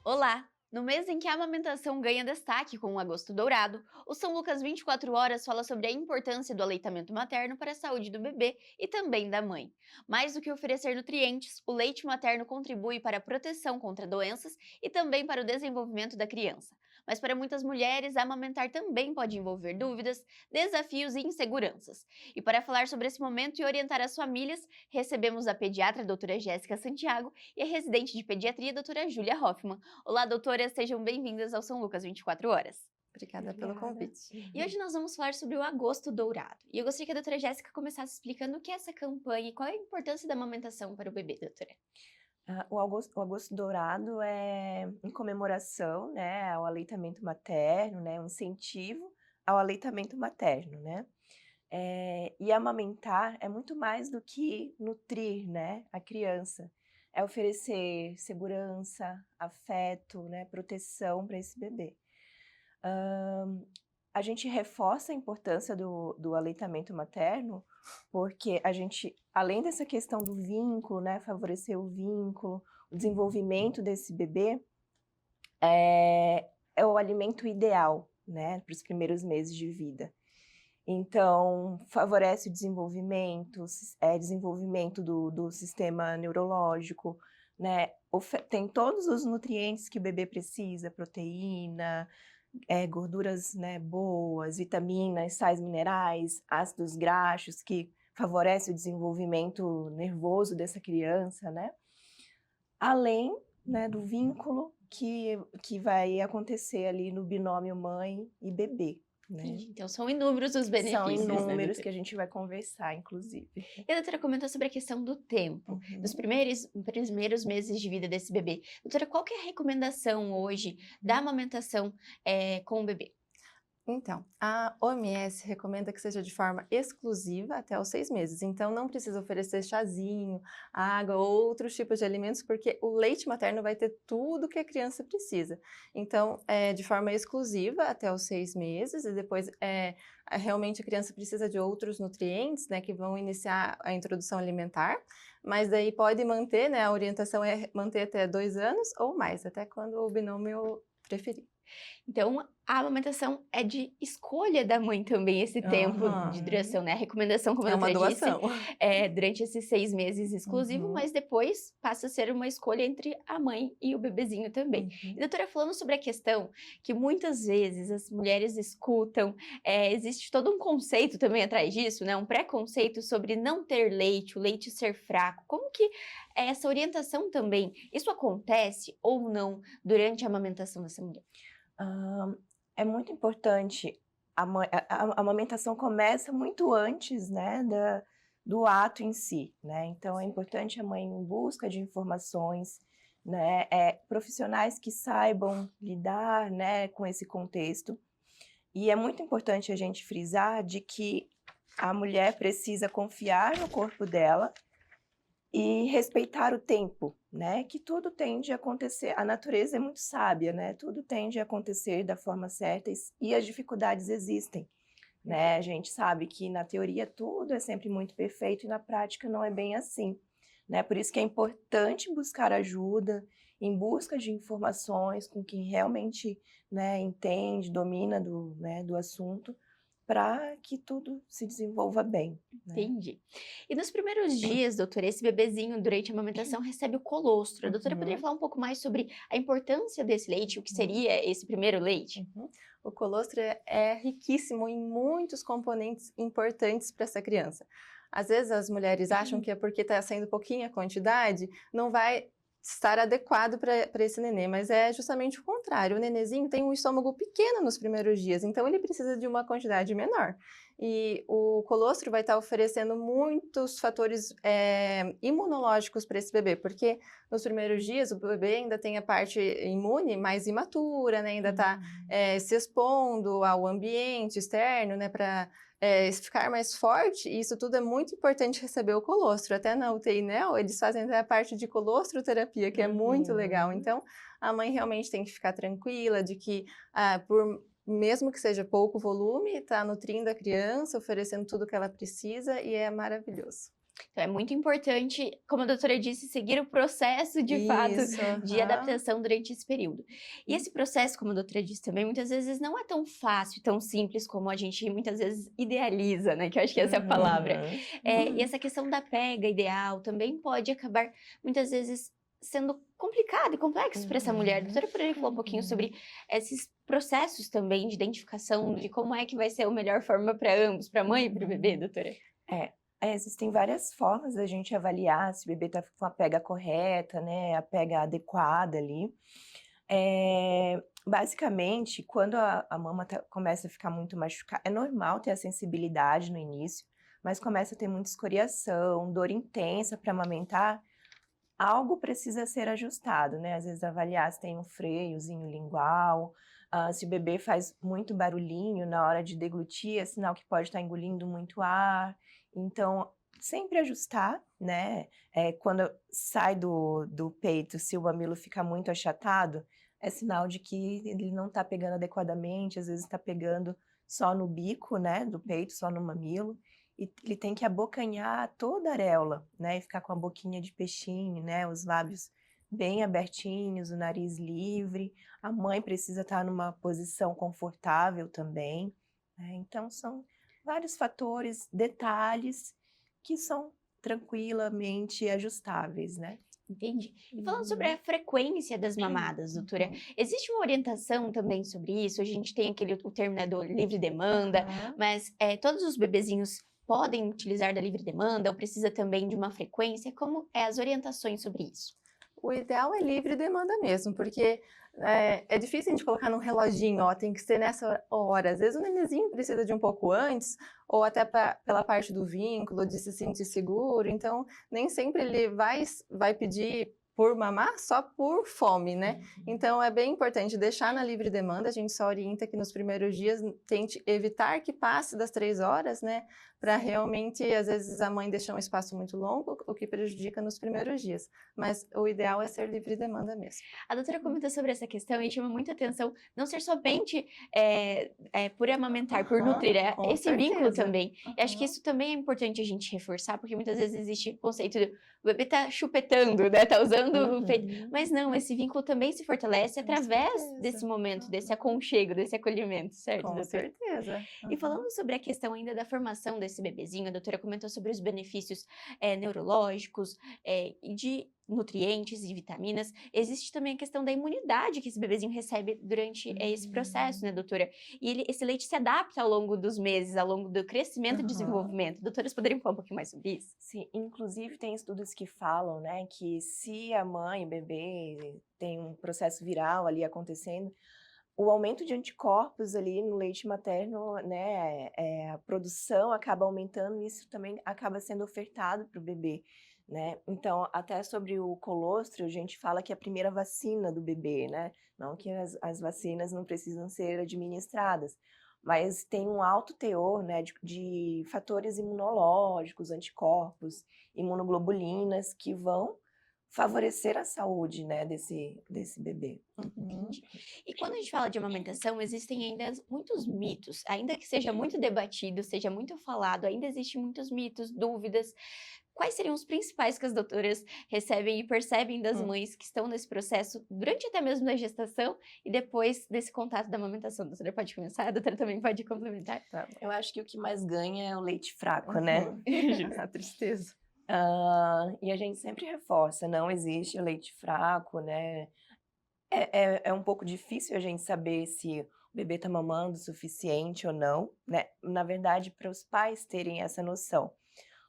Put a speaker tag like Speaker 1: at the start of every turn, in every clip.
Speaker 1: Olá! No mês em que a amamentação ganha destaque com o Agosto Dourado, o São Lucas 24 Horas fala sobre a importância do aleitamento materno para a saúde do bebê e também da mãe. Mais do que oferecer nutrientes, o leite materno contribui para a proteção contra doenças e também para o desenvolvimento da criança. Mas para muitas mulheres, amamentar também pode envolver dúvidas, desafios e inseguranças. E para falar sobre esse momento e orientar as famílias, recebemos a pediatra doutora Jéssica Santiago e a residente de pediatria doutora Júlia Hoffmann. Olá, doutoras, sejam bem-vindas ao São Lucas 24 Horas.
Speaker 2: Obrigada pelo convite.
Speaker 1: E hoje nós vamos falar sobre o Agosto Dourado. E eu gostaria que a doutora Jéssica começasse explicando o que é essa campanha e qual é a importância da amamentação para o bebê, doutora.
Speaker 2: O Agosto Dourado é em comemoração, né, ao aleitamento materno, né, um incentivo ao aleitamento materno, né. E amamentar é muito mais do que nutrir, né, a criança. É oferecer segurança, afeto, né, proteção para esse bebê. A gente reforça a importância do aleitamento materno, porque a gente, além dessa questão do vínculo, né, favorecer o vínculo, o desenvolvimento desse bebê, é o alimento ideal, né, para os primeiros meses de vida. Então, favorece o desenvolvimento, desenvolvimento do sistema neurológico, né, tem todos os nutrientes que o bebê precisa, proteína, gorduras, né, boas, vitaminas, sais minerais, ácidos graxos, que favorece o desenvolvimento nervoso dessa criança, né? Além, né, do vínculo que vai acontecer ali no binômio mãe e bebê, né?
Speaker 1: Então são inúmeros os
Speaker 2: São
Speaker 1: benefícios,
Speaker 2: inúmeros
Speaker 1: né,
Speaker 2: que a gente vai conversar, inclusive.
Speaker 1: E a doutora comentou sobre a questão do tempo, dos primeiros meses de vida desse bebê. Doutora, qual que é a recomendação hoje da amamentação com o bebê?
Speaker 2: Então, a OMS recomenda que seja de forma exclusiva até os 6 meses. Então, não precisa oferecer chazinho, água ou outros tipos de alimentos, porque o leite materno vai ter tudo que a criança precisa. Então, de forma exclusiva até os 6 meses e depois, realmente a criança precisa de outros nutrientes, né, que vão iniciar a introdução alimentar, mas daí pode manter, né, a orientação é manter até 2 anos ou mais, até quando o binômio preferir.
Speaker 1: Então, a amamentação é de escolha da mãe também, esse tempo de duração, né? A recomendação, como a
Speaker 2: É uma
Speaker 1: doutora disse,
Speaker 2: doação.
Speaker 1: é durante esses 6 meses exclusivo, mas depois passa a ser uma escolha entre a mãe e o bebezinho também. E, doutora, falando sobre a questão que muitas vezes as mulheres escutam, existe todo um conceito também atrás disso, né? Um preconceito sobre não ter leite, o leite ser fraco. Como que é essa orientação também? Isso acontece ou não durante a amamentação dessa mulher?
Speaker 2: É muito importante, a amamentação começa muito antes, né, do ato em si, né, então é importante a mãe em busca de informações, né, profissionais que saibam lidar, né, com esse contexto, e é muito importante a gente frisar de que a mulher precisa confiar no corpo dela, e respeitar o tempo, né, que tudo tende a acontecer, a natureza é muito sábia, né, tudo tende a acontecer da forma certa e as dificuldades existem, né, a gente sabe que na teoria tudo é sempre muito perfeito e na prática não é bem assim, né, por isso que é importante buscar ajuda, em busca de informações com quem realmente, né, entende, domina do assunto, para que tudo se desenvolva bem. Né?
Speaker 1: Entendi. E nos primeiros dias, doutora, esse bebezinho durante a amamentação recebe o colostro. A doutora poderia falar um pouco mais sobre a importância desse leite, o que seria esse primeiro leite?
Speaker 2: O colostro é riquíssimo em muitos componentes importantes para essa criança. Às vezes as mulheres acham que é porque está saindo pouquinha quantidade, não vai estar adequado para esse nenê, mas é justamente o contrário. O nenezinho tem um estômago pequeno nos primeiros dias, então ele precisa de uma quantidade menor. E o colostro vai estar oferecendo muitos fatores imunológicos para esse bebê, porque nos primeiros dias o bebê ainda tem a parte imune mais imatura, né? Ainda está se expondo ao ambiente externo, né? Para ficar mais forte, e isso tudo é muito importante receber o colostro. Até na UTI Neo, eles fazem até a parte de colostroterapia, que é muito legal. Então, a mãe realmente tem que ficar tranquila de que, mesmo que seja pouco volume, está nutrindo a criança, oferecendo tudo que ela precisa, e é maravilhoso.
Speaker 1: Então é muito importante, como a doutora disse, seguir o processo de fato
Speaker 3: Isso,
Speaker 1: de
Speaker 3: aham.
Speaker 1: adaptação durante esse período. E esse processo, como a doutora disse também, muitas vezes não é tão fácil, tão simples como a gente muitas vezes idealiza, né? Que eu acho que essa é a palavra.
Speaker 2: Uhum.
Speaker 1: E essa questão da pega ideal também pode acabar muitas vezes sendo complicado e complexo para essa mulher. A
Speaker 2: Uhum.
Speaker 1: doutora poderia falar um pouquinho sobre esses processos também de identificação de como é que vai ser a melhor forma para ambos, para a mãe e para o bebê, doutora?
Speaker 2: É, existem várias formas da gente avaliar se o bebê está com a pega correta, né, a pega adequada ali. Basicamente, quando a mama começa a ficar muito machucada, é normal ter a sensibilidade no início, mas começa a ter muita escoriação, dor intensa para amamentar, algo precisa ser ajustado, né? Às vezes avaliar se tem um freiozinho lingual, se o bebê faz muito barulhinho na hora de deglutir, é sinal que pode estar engolindo muito ar. Então, sempre ajustar, né? Quando sai do peito, se o mamilo fica muito achatado, é sinal de que ele não está pegando adequadamente, às vezes está pegando só no bico, né, do peito, só no mamilo. E ele tem que abocanhar toda a areola, né, e ficar com a boquinha de peixinho, né, os lábios bem abertinhos, o nariz livre. A mãe precisa estar numa posição confortável também, né. Então são vários fatores, detalhes que são tranquilamente ajustáveis, né.
Speaker 1: Entendi. E falando sobre a frequência das mamadas, doutora, existe uma orientação também sobre isso? A gente tem o termo, né, do livre demanda,
Speaker 2: Aham.
Speaker 1: mas todos os bebezinhos podem utilizar da livre demanda ou precisa também de uma frequência? Como é as orientações sobre isso?
Speaker 3: O ideal é livre demanda mesmo, porque é difícil a gente colocar num reloginho, ó, tem que ser nessa hora. Às vezes o nenenzinho precisa de um pouco antes, ou até pela parte do vínculo, de se sentir seguro. Então, nem sempre ele vai pedir por mamar só por fome, né? Então, é bem importante deixar na livre demanda. A gente só orienta que nos primeiros dias tente evitar que passe das 3 horas, né? Para realmente, às vezes, a mãe deixar um espaço muito longo, o que prejudica nos primeiros dias. Mas o ideal é ser livre demanda mesmo.
Speaker 1: A doutora comentou sobre essa questão e chama muita atenção não ser somente por amamentar, por
Speaker 3: Aham,
Speaker 1: nutrir, é
Speaker 3: com
Speaker 1: esse vínculo
Speaker 3: certeza.
Speaker 1: também. E acho que
Speaker 3: Aham.
Speaker 1: isso também é importante a gente reforçar, porque muitas vezes existe o conceito do o bebê tá chupetando, né, tá usando o peito.
Speaker 2: Uhum.
Speaker 1: Mas não, esse vínculo também se fortalece
Speaker 3: Com
Speaker 1: através
Speaker 3: certeza.
Speaker 1: desse momento, desse
Speaker 3: Aham.
Speaker 1: aconchego, desse acolhimento, certo,
Speaker 3: Com
Speaker 1: doutora?
Speaker 3: certeza.
Speaker 1: E
Speaker 3: Aham.
Speaker 1: falando sobre a questão ainda da formação desse bebezinho, a doutora comentou sobre os benefícios neurológicos e de nutrientes e vitaminas. Existe também a questão da imunidade que esse bebezinho recebe durante esse processo, né, doutora? E esse leite se adapta ao longo dos meses, ao longo do crescimento e
Speaker 3: Aham.
Speaker 1: desenvolvimento. Doutoras poderiam falar um pouquinho mais sobre isso?
Speaker 2: Sim, inclusive tem estudos que falam, né, que se a mãe, o bebê, tem um processo viral ali acontecendo, o aumento de anticorpos ali no leite materno, né, a produção acaba aumentando e isso também acaba sendo ofertado para o bebê, né. Então, até sobre o colostro, a gente fala que é a primeira vacina do bebê, né, não que as vacinas não precisam ser administradas, mas tem um alto teor, né, de fatores imunológicos, anticorpos, imunoglobulinas, que vão favorecer a saúde, né, desse bebê.
Speaker 3: Uhum.
Speaker 1: Entendi. E quando a gente fala de amamentação, existem ainda muitos mitos, ainda que seja muito debatido, seja muito falado, ainda existem muitos mitos, dúvidas. Quais seriam os principais que as doutoras recebem e percebem das
Speaker 3: Hum.
Speaker 1: mães que estão nesse processo, durante até mesmo a gestação e depois desse contato da amamentação? A doutora pode começar, a doutora também pode complementar.
Speaker 3: Tá.
Speaker 2: Eu acho que o que mais ganha é o leite fraco, né.
Speaker 3: Uhum. A tristeza.
Speaker 2: E a gente sempre reforça, não existe o leite fraco, né. É um pouco difícil a gente saber se o bebê está mamando o suficiente ou não, né, na verdade para os pais terem essa noção.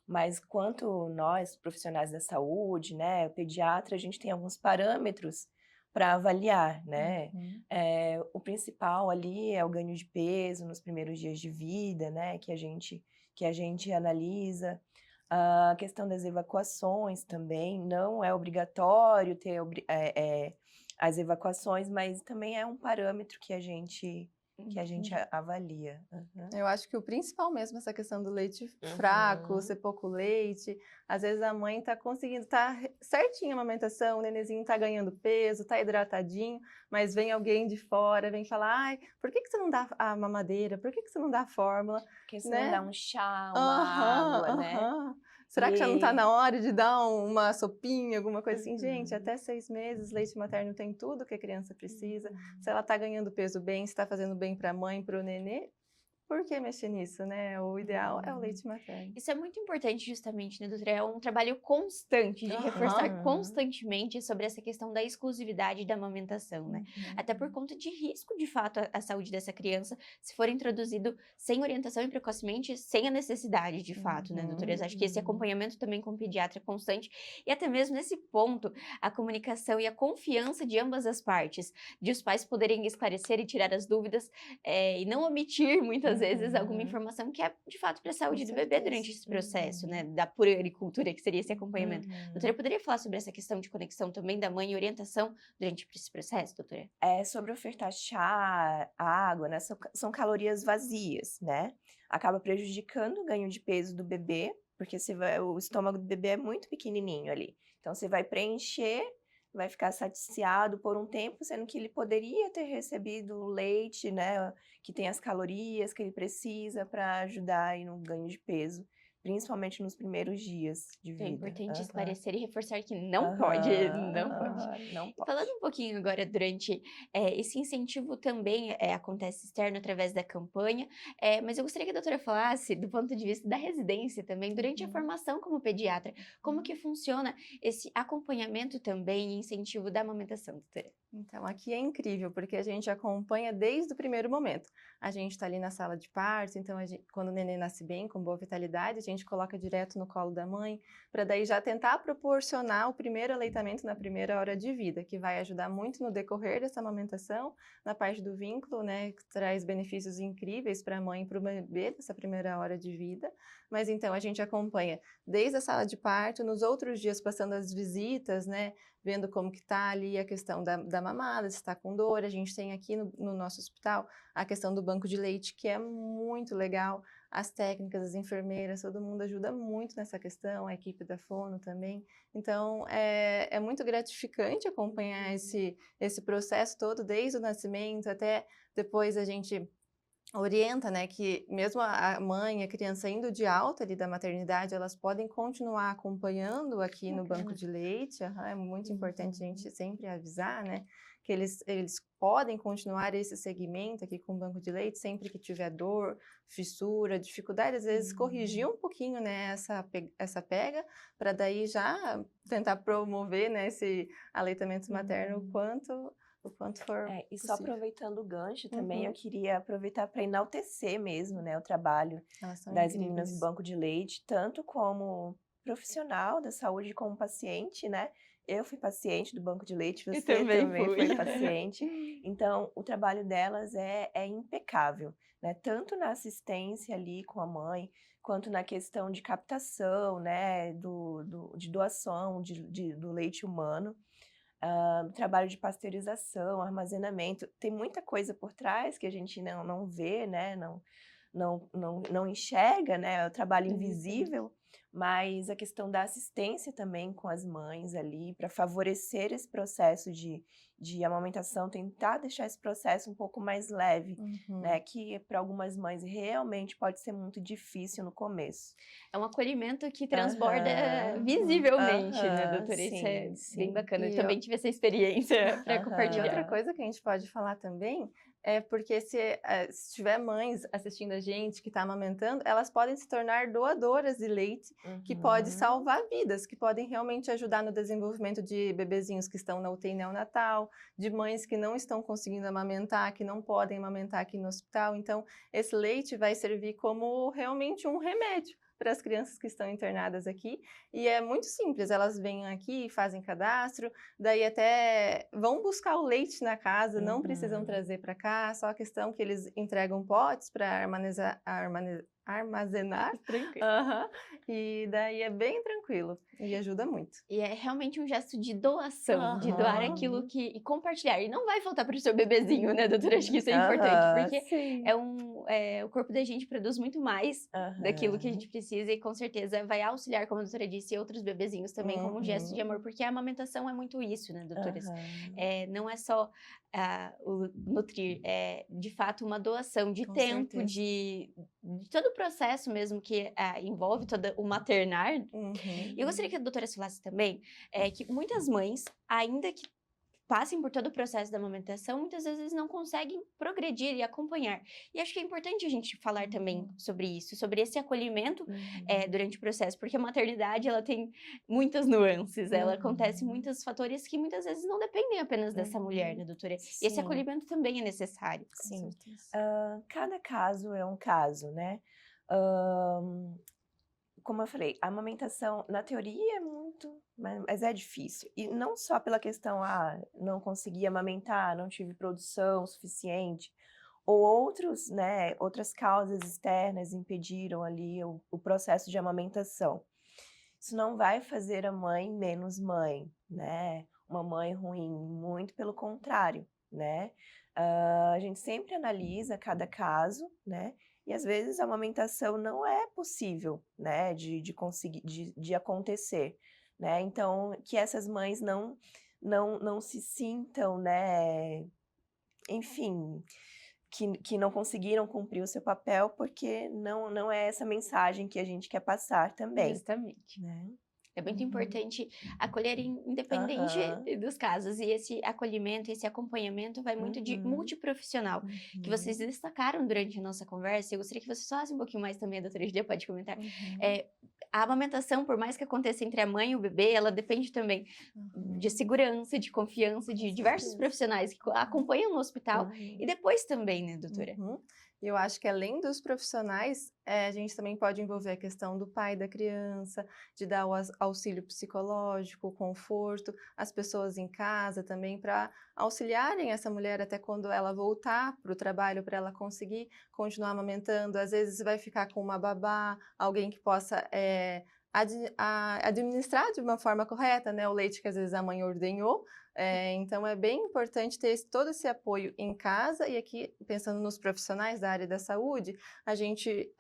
Speaker 2: Mas quanto nós, profissionais da saúde, né, o pediatra, a gente tem alguns parâmetros para avaliar, né.
Speaker 3: Uhum.
Speaker 2: O principal ali é o ganho de peso nos primeiros dias de vida, né, que a gente analisa. A questão das evacuações também, não é obrigatório ter as evacuações, mas também é um parâmetro que a gente avalia. Aham.
Speaker 3: Eu acho que o principal mesmo é essa questão do leite fraco,
Speaker 2: Uhum.
Speaker 3: ser pouco leite. Às vezes a mãe tá conseguindo, tá certinha a amamentação, o nenenzinho tá ganhando peso, tá hidratadinho, mas vem alguém de fora, vem falar, ai, por que que você não dá a mamadeira? Por que que você não dá a fórmula?
Speaker 2: Porque se não
Speaker 3: Né?
Speaker 2: dá um chá, uma
Speaker 3: Aham,
Speaker 2: água, né.
Speaker 3: aham. Será que já não tá
Speaker 2: E-
Speaker 3: na hora de dar uma sopinha, alguma coisa assim? Gente,
Speaker 2: Uhum.
Speaker 3: até 6 meses, leite materno tem tudo que a criança precisa.
Speaker 2: Uhum.
Speaker 3: Se ela tá ganhando peso bem, se tá fazendo bem pra mãe, pro nenê, por que mexer nisso, né? O ideal é o leite materno.
Speaker 1: Isso é muito importante justamente, né, doutora? É um trabalho constante de reforçar
Speaker 3: Aham.
Speaker 1: constantemente sobre essa questão da exclusividade da amamentação, né?
Speaker 3: Uhum.
Speaker 1: Até por conta de risco, de fato, à saúde dessa criança, se for introduzido sem orientação e precocemente, sem a necessidores de fato, né, doutora? Eu acho que esse
Speaker 2: Uhum.
Speaker 1: acompanhamento também com o pediatra constante e até mesmo nesse ponto, a comunicação e a confiança de ambas as partes, de os pais poderem esclarecer e tirar as dúvidas e não omitir muitas vezes alguma
Speaker 2: Uhum.
Speaker 1: informação que é de fato para a saúde do bebê
Speaker 2: certeza.
Speaker 1: durante esse processo, né?
Speaker 2: Uhum.
Speaker 1: Da puericultura que seria esse acompanhamento.
Speaker 2: Uhum.
Speaker 1: Doutora, poderia falar sobre essa questão de conexão também da mãe e orientação durante esse processo, doutora?
Speaker 2: Sobre ofertar chá, água, né? São calorias vazias, né? Acaba prejudicando o ganho de peso do bebê, porque o estômago do bebê é muito pequenininho ali. Então, você vai preencher, vai ficar saciado por um tempo, sendo que ele poderia ter recebido o leite, né? Que tem as calorias que ele precisa para ajudar aí no ganho de peso, principalmente nos primeiros dias de
Speaker 1: Então, é
Speaker 2: vida.
Speaker 1: importante
Speaker 2: Aham.
Speaker 1: esclarecer e reforçar que não pode,
Speaker 2: Aham,
Speaker 1: não pode.
Speaker 2: aham, não
Speaker 1: E falando
Speaker 2: pode.
Speaker 1: um pouquinho agora durante esse incentivo também acontece externo através da campanha, mas eu gostaria que a doutora falasse do ponto de vista da residência também, durante a
Speaker 2: Uhum.
Speaker 1: formação como pediatra, como que funciona esse acompanhamento também e incentivo da amamentação, doutora?
Speaker 3: Então, aqui é incrível, porque a gente acompanha desde o primeiro momento. A gente está ali na sala de parto, então quando o neném nasce bem, com boa vitalidade, a gente coloca direto no colo da mãe, para daí já tentar proporcionar o primeiro aleitamento na primeira hora de vida, que vai ajudar muito no decorrer dessa amamentação, na parte do vínculo, né, que traz benefícios incríveis para a mãe e para o bebê dessa primeira hora de vida. Mas então a gente acompanha desde a sala de parto, nos outros dias passando as visitas, né, vendo como que tá ali a questão da mamada, se está com dor. A gente tem aqui no nosso hospital a questão do banco de leite, que é muito legal. As técnicas, as enfermeiras, todo mundo ajuda muito nessa questão, a equipe da Fono também. Então, é muito gratificante acompanhar esse processo todo, desde o nascimento até depois a gente orienta, né, que mesmo a mãe, a criança indo de alta ali da maternidade, elas podem continuar acompanhando aqui no banco
Speaker 1: Bacana.
Speaker 3: de leite. Aham, é muito importante a
Speaker 2: Uhum.
Speaker 3: gente sempre avisar, né, que eles podem continuar esse segmento aqui com o banco de leite sempre que tiver dor, fissura, dificuldade, às vezes corrigir um pouquinho, né, essa pega, para daí já tentar promover, né, esse aleitamento materno o quanto for
Speaker 2: E só
Speaker 3: possível.
Speaker 2: aproveitando o gancho também, eu
Speaker 3: Uhum.
Speaker 2: queria aproveitar para enaltecer mesmo, né, o trabalho
Speaker 3: Elas são
Speaker 2: das meninas do
Speaker 3: incríveis.
Speaker 2: banco de leite, tanto como profissional da saúde, como paciente, né? Eu fui paciente do banco de leite,
Speaker 1: Eu
Speaker 2: você
Speaker 1: também
Speaker 2: também
Speaker 1: fui.
Speaker 2: foi paciente. Então, o trabalho delas é impecável, né? Tanto na assistência ali com a mãe, quanto na questão de captação, né, de doação do leite humano. Trabalho de pasteurização, armazenamento, tem muita coisa por trás que a gente não vê, né, não enxerga, né, é o trabalho
Speaker 3: Isso.
Speaker 2: invisível, mas a questão da assistência também com as mães ali, para favorecer esse processo de amamentação, tentar deixar esse processo um pouco mais leve, né,
Speaker 3: Uhum.
Speaker 2: que para algumas mães realmente pode ser muito difícil no começo.
Speaker 1: É um acolhimento que transborda
Speaker 2: Aham,
Speaker 1: visivelmente, né,
Speaker 2: aham,
Speaker 1: doutora? Isso é
Speaker 2: sim,
Speaker 1: bem
Speaker 2: sim.
Speaker 1: bacana. Eu
Speaker 3: E
Speaker 1: também tive essa experiência para
Speaker 3: E outra
Speaker 1: compartilhar.
Speaker 2: Aham.
Speaker 3: coisa que a gente pode falar também é porque se tiver mães assistindo a gente que está amamentando, elas podem se tornar doadoras de leite, que pode
Speaker 2: Uhum.
Speaker 3: salvar vidas, que podem realmente ajudar no desenvolvimento de bebezinhos que estão na UTI neonatal, de mães que não estão conseguindo amamentar, que não podem amamentar aqui no hospital. Então, esse leite vai servir como realmente um remédio para as crianças que estão internadas aqui. E é muito simples, elas vêm aqui, fazem cadastro, daí até vão buscar o leite na casa, não precisam
Speaker 2: Uhum.
Speaker 3: trazer para cá, só a questão que eles entregam potes para armazenar.
Speaker 1: Tranquilo.
Speaker 3: Aham. E daí é bem tranquilo e ajuda muito.
Speaker 1: E é realmente um gesto de doação, de doar
Speaker 2: Aham.
Speaker 1: aquilo que e compartilhar. E não vai faltar para o seu bebezinho, né, doutora? Acho que isso é importante,
Speaker 2: Aham,
Speaker 1: porque
Speaker 2: sim.
Speaker 1: o corpo da gente produz muito mais daquilo que a
Speaker 2: Aham.
Speaker 1: gente precisa e com certeza vai auxiliar, como a doutora disse, outros bebezinhos também como um gesto de
Speaker 3: Uhum.
Speaker 1: amor, porque a amamentação é muito isso, né, doutoras?
Speaker 2: Aham.
Speaker 1: Não é só o nutrir, é de fato uma doação de
Speaker 3: Com
Speaker 1: tempo,
Speaker 3: certeza.
Speaker 1: de todo o processo mesmo que envolve todo o maternar.
Speaker 3: Uhum.
Speaker 1: E eu gostaria que a doutora falasse também que muitas mães, ainda que passem por todo o processo da amamentação, muitas vezes não conseguem progredir e acompanhar. E acho que é importante a gente falar também sobre isso, sobre esse acolhimento durante o processo, porque a maternidade, ela tem muitas nuances, ela acontece muitos fatores que muitas vezes não dependem apenas dessa mulher, né, doutora? E esse
Speaker 2: Sim.
Speaker 1: acolhimento também é necessário.
Speaker 2: Sim.
Speaker 3: certeza.
Speaker 2: Cada caso é um caso, né? Ahn, Como eu falei, a amamentação, na teoria, é muito, mas é difícil. E não só pela questão, não consegui amamentar, não tive produção suficiente, ou outros, né, outras causas externas impediram ali o processo de amamentação. Isso não vai fazer a mãe menos mãe, né? Uma mãe ruim, muito pelo contrário, né? A gente sempre analisa cada caso, né? E às vezes a amamentação não é possível, né, de conseguir, de acontecer, né? Então, que essas mães não se sintam, né, enfim, que não conseguiram cumprir o seu papel, porque não é essa mensagem que a gente quer passar também,
Speaker 1: Justamente.
Speaker 2: né?
Speaker 1: É muito importante acolher independente
Speaker 2: Aham.
Speaker 1: dos casos. E esse acolhimento, esse acompanhamento vai muito de multiprofissional, que vocês destacaram durante a nossa conversa. Eu gostaria que vocês falassem um pouquinho mais também, a doutora Gidia pode comentar. A amamentação, por mais que aconteça entre a mãe e o bebê, ela depende também de segurança, de confiança, de diversos
Speaker 3: certeza.
Speaker 1: profissionais que acompanham no hospital e depois também, né, doutora?
Speaker 3: E eu acho que além dos profissionais, a gente também pode envolver a questão do pai da criança, de dar o auxílio psicológico, o conforto, as pessoas em casa também, para auxiliarem essa mulher até quando ela voltar para o trabalho, para ela conseguir continuar amamentando. Às vezes vai ficar com uma babá, alguém que possa administrar de uma forma correta, né, o leite que às vezes a mãe ordenhou. Então é bem importante ter todo esse apoio em casa, e aqui, pensando nos profissionais da área da saúde, a gente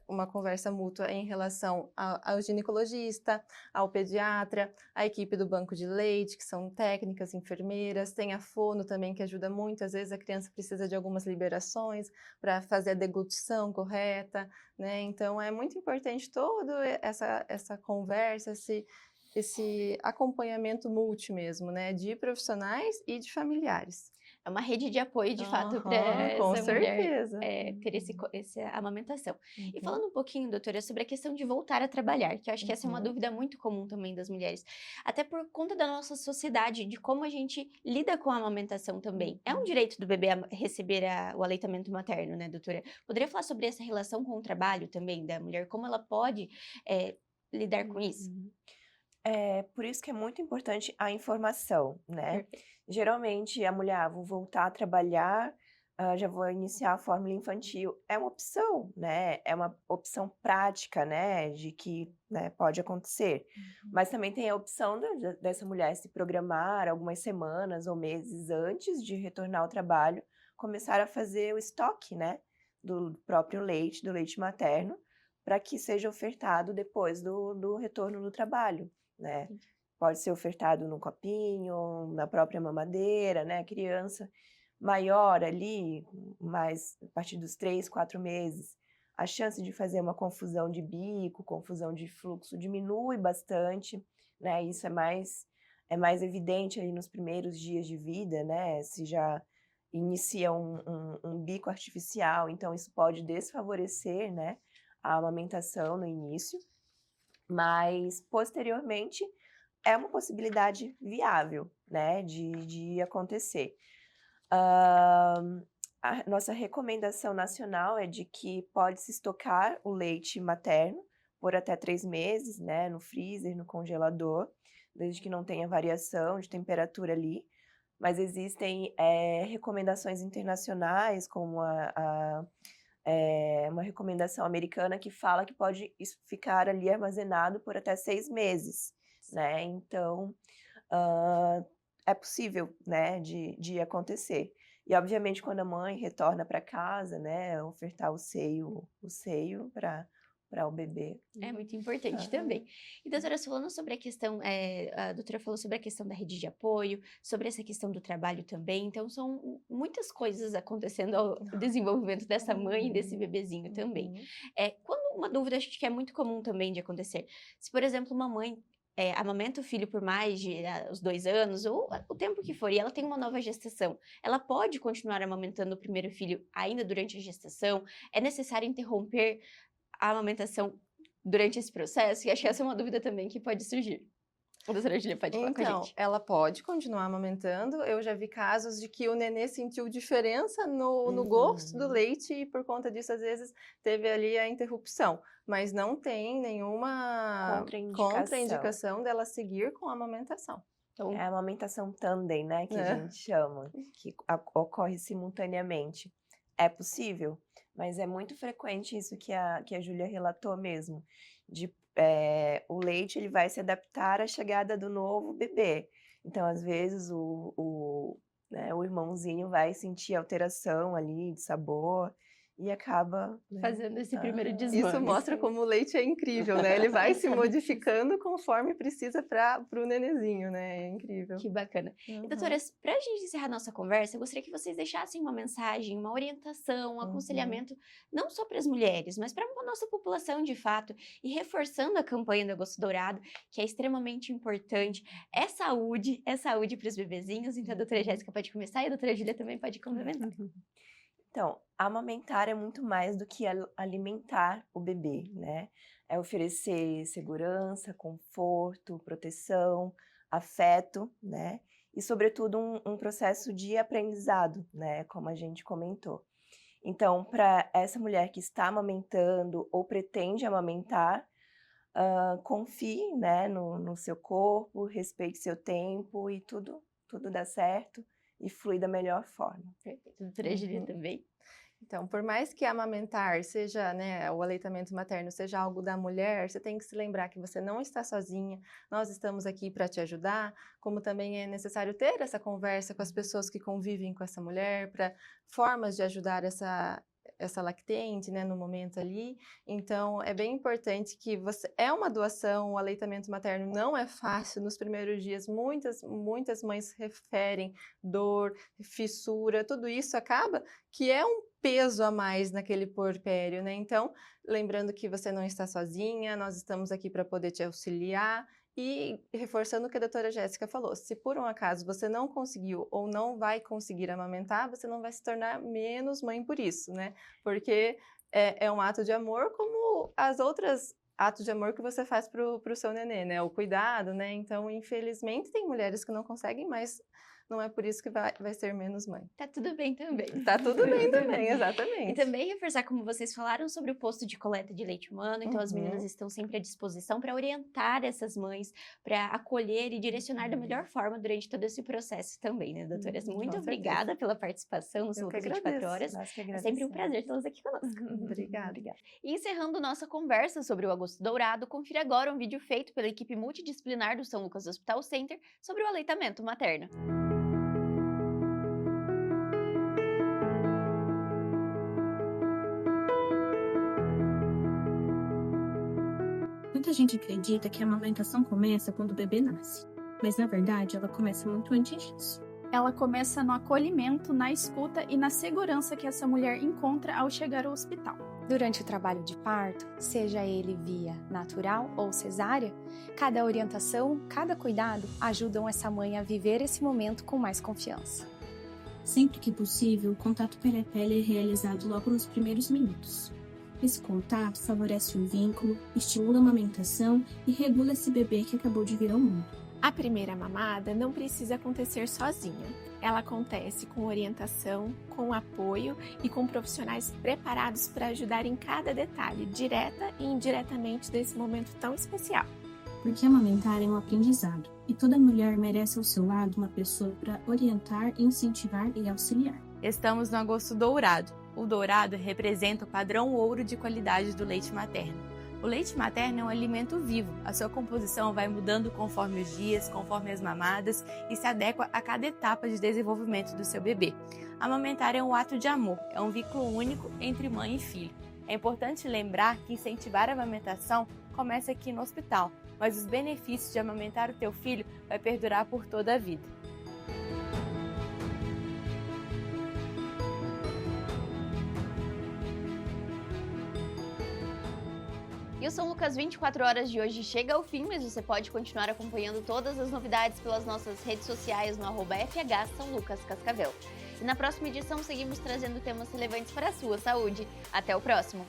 Speaker 3: uma conversa mútua em relação ao ginecologista, ao pediatra, à equipe do banco de leite, que são técnicas, enfermeiras, tem a fono também, que ajuda muito. Às vezes a criança precisa de algumas liberações para fazer a deglutição correta, né? Então é muito importante toda essa conversa, esse acompanhamento mútuo mesmo, né? De profissionais e de familiares.
Speaker 1: É uma rede de apoio, de fato, para
Speaker 3: Com
Speaker 1: essa mulher
Speaker 3: certeza.
Speaker 1: ter essa amamentação. E falando um pouquinho, doutora, sobre a questão de voltar a trabalhar, que eu acho que essa é uma dúvida muito comum também das mulheres, até por conta da nossa sociedade, de como a gente lida com a amamentação também. É um direito do bebê receber o aleitamento materno, né, doutora? Poderia falar sobre essa relação com o trabalho também da mulher, como ela pode lidar com isso?
Speaker 2: Por isso que é muito importante a informação, né? Geralmente a mulher, vou voltar a trabalhar, já vou iniciar a fórmula infantil. É uma opção, né? É uma opção prática, né? De que, né, pode acontecer. Mas também tem a opção dessa mulher se programar algumas semanas ou meses antes de retornar ao trabalho, começar a fazer o estoque, né? Do próprio leite, do leite materno, para que seja ofertado depois do retorno do trabalho, né? Pode ser ofertado no copinho, na própria mamadeira, né? A criança maior ali, mais a partir dos 3, 4 meses, a chance de fazer uma confusão de bico, confusão de fluxo diminui bastante, né? Isso é mais evidente ali nos primeiros dias de vida, né? Se já inicia um bico artificial, então isso pode desfavorecer, né, a amamentação no início, mas posteriormente é uma possibilidade viável, né, de acontecer. A nossa recomendação nacional é de que pode-se estocar o leite materno por até 3 meses, né, no freezer, no congelador, desde que não tenha variação de temperatura ali. Mas existem recomendações internacionais, como uma recomendação americana que fala que pode ficar ali armazenado por até 6 meses, né? Então, é possível, né, de acontecer. E, obviamente, quando a mãe retorna para casa, né, ofertar o seio para para o bebê.
Speaker 1: É muito importante
Speaker 2: Aham.
Speaker 1: também. E, doutora, falando sobre a questão, a doutora falou sobre a questão da rede de apoio, sobre essa questão do trabalho também, então são muitas coisas acontecendo ao desenvolvimento dessa mãe e desse bebezinho também.
Speaker 3: Uhum.
Speaker 1: Quando uma dúvida, acho que é muito comum também de acontecer, se, por exemplo, uma mãe amamenta o filho por mais de os 2 anos, ou o tempo que for, e ela tem uma nova gestação, ela pode continuar amamentando o primeiro filho ainda durante a gestação? É necessário interromper a amamentação durante esse processo? E acho que essa é uma dúvida também que pode surgir. A doutora Júlia pode falar com a
Speaker 3: Então,
Speaker 1: gente.
Speaker 3: ela pode continuar amamentando. Eu já vi casos de que o nenê sentiu diferença no gosto do
Speaker 2: Uhum.
Speaker 3: leite e por conta disso, às vezes, teve ali a interrupção. Mas não tem nenhuma
Speaker 2: Contraindicação.
Speaker 3: contraindicação dela seguir com a amamentação.
Speaker 1: Então,
Speaker 2: É a amamentação tandem, né, que a
Speaker 3: É.
Speaker 2: gente chama, que ocorre simultaneamente. É possível, mas é muito frequente isso que a Júlia relatou mesmo, de o leite ele vai se adaptar à chegada do novo bebê. Então, às vezes, né, o irmãozinho vai sentir alteração ali de sabor e acaba, né,
Speaker 1: fazendo esse primeiro
Speaker 2: aham.
Speaker 1: desmame.
Speaker 3: Isso mostra como o leite é incrível, né? Ele vai se modificando conforme precisa para o nenezinho, né? É incrível.
Speaker 1: Que bacana. E,
Speaker 3: Uhum.
Speaker 1: doutora, para a gente encerrar nossa conversa, eu gostaria que vocês deixassem uma mensagem, uma orientação, um aconselhamento, não só para as mulheres, mas para a nossa população de fato, e reforçando a campanha do Agosto Dourado, que é extremamente importante. É saúde para os bebezinhos. Então, a doutora Jéssica pode começar e a doutora Júlia também pode complementar.
Speaker 2: Então, amamentar é muito mais do que alimentar o bebê, né? É oferecer segurança, conforto, proteção, afeto, né? E, sobretudo, um processo de aprendizado, né? Como a gente comentou. Então, para essa mulher que está amamentando ou pretende amamentar, confie, né, no seu corpo, respeite seu tempo e tudo dá certo e flui da melhor forma.
Speaker 1: Perfeito. Doutora Júlia também.
Speaker 3: Então, por mais que amamentar seja, né, o aleitamento materno seja algo da mulher, você tem que se lembrar que você não está sozinha, nós estamos aqui para te ajudar, como também é necessário ter essa conversa com as pessoas que convivem com essa mulher, para formas de ajudar essa lactente, né, no momento ali. Então, é bem importante que é uma doação, o aleitamento materno não é fácil. Nos primeiros dias, muitas mães referem dor, fissura, tudo isso acaba que é um peso a mais naquele puerpério, né? Então, lembrando que você não está sozinha, nós estamos aqui para poder te auxiliar. E reforçando o que a doutora Jéssica falou, se por um acaso você não conseguiu ou não vai conseguir amamentar, você não vai se tornar menos mãe por isso, né? Porque é um ato de amor como as outras atos de amor que você faz pro seu nenê, né? O cuidado, né? Então, infelizmente, tem mulheres que não conseguem, mas não é por isso que vai ser menos mãe.
Speaker 1: Tá tudo bem também.
Speaker 3: Tá tudo bem também,
Speaker 1: E
Speaker 3: exatamente.
Speaker 1: também reforçar, como vocês falaram, sobre o posto de coleta de leite humano. Então, as meninas estão sempre à disposição para orientar essas mães, para acolher e direcionar da melhor forma durante todo esse processo também, né, doutoras? Muito
Speaker 3: Com
Speaker 1: obrigada pela participação no
Speaker 3: Eu que
Speaker 1: Lucas 24
Speaker 3: agradeço.
Speaker 1: Horas.
Speaker 2: Nós que
Speaker 1: É sempre um
Speaker 2: agradecemos.
Speaker 1: prazer tê-las aqui conosco.
Speaker 3: Obrigada.
Speaker 1: E encerrando nossa conversa sobre o Agosto Dourado, confira agora um vídeo feito pela equipe multidisciplinar do São Lucas Hospital Center sobre o aleitamento materno.
Speaker 4: Muita gente acredita que a amamentação começa quando o bebê nasce, mas na verdade ela começa muito antes disso.
Speaker 5: Ela começa no acolhimento, na escuta e na segurança que essa mulher encontra ao chegar ao hospital.
Speaker 6: Durante o trabalho de parto, seja ele via natural ou cesárea, cada orientação, cada cuidado ajudam essa mãe a viver esse momento com mais confiança.
Speaker 4: Sempre que possível, o contato pele a pele é realizado logo nos primeiros minutos. Esse contato favorece o vínculo, estimula a amamentação e regula esse bebê que acabou de vir ao mundo.
Speaker 7: A primeira mamada não precisa acontecer sozinha. Ela acontece com orientação, com apoio e com profissionais preparados para ajudar em cada detalhe, direta e indiretamente desse momento tão especial.
Speaker 4: Porque amamentar é um aprendizado, e toda mulher merece ao seu lado uma pessoa para orientar, incentivar e auxiliar.
Speaker 8: Estamos no Agosto Dourado. O dourado representa o padrão ouro de qualidade do leite materno. O leite materno é um alimento vivo. A sua composição vai mudando conforme os dias, conforme as mamadas e se adequa a cada etapa de desenvolvimento do seu bebê. Amamentar é um ato de amor, é um vínculo único entre mãe e filho. É importante lembrar que incentivar a amamentação começa aqui no hospital, mas os benefícios de amamentar o teu filho vai perdurar por toda a vida.
Speaker 1: E o São Lucas 24 horas de hoje chega ao fim, mas você pode continuar acompanhando todas as novidades pelas nossas redes sociais no @FH São Lucas Cascavel. E na próxima edição seguimos trazendo temas relevantes para a sua saúde. Até o próximo!